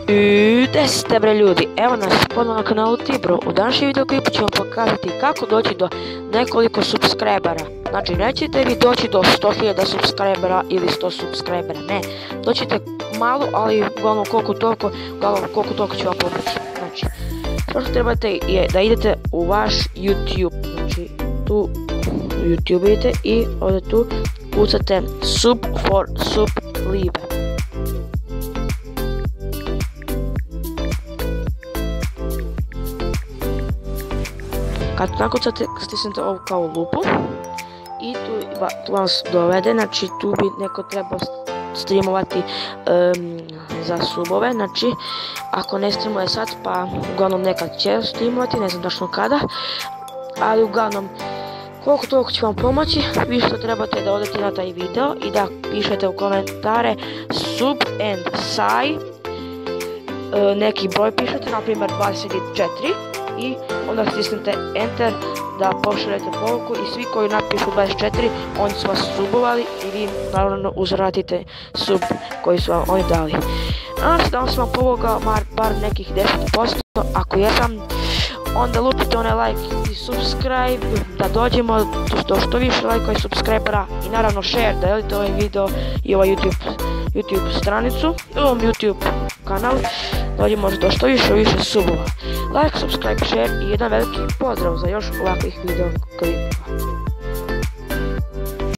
I gdje ste bre ljudi, evo nas ponovno na kanalu Tibro. U današnjem videoklipu ću vam pokazati kako doći do nekoliko subscribera. Znači nećete vi doći do 100.000 subscribera ili 100 subscribera, ne. Doćete malo, ali uglavnom koliko toliko ću vam pomoći. Znači, što trebate je da idete u vaš YouTube. Znači, tu YouTube idete i ovdje tu kucate sub for Sublive. Kad nakucate, stisnete ovu kao lupu i tu vas dovede, znači tu bi neko trebao streamovati za subove, znači ako ne streamuje sad pa uglavnom nekad će streamovati, ne znam točno kada, ali uglavnom koliko toliko ću vam pomoći. Vi što trebate da odete na taj video i da pišete u komentare sub and sai, neki broj pišete, na primjer 24 i onda stisnete enter da pošaljete poruku i svi koji napišu 24 oni su vas subovali i vi naravno uzvratite sub koji su vam oni dali. Da sam vam pomogao bar nekih 10%, ako jesam onda lupite onaj like i subscribe da dođemo do što više lajka i subscribera i naravno share, da delite ovaj video i ovaj YouTube stranicu i ovom YouTube kanal, dođemo do što više subova. Like, subscribe, share i jedan veliki pozdrav za još ovakvih video klipova.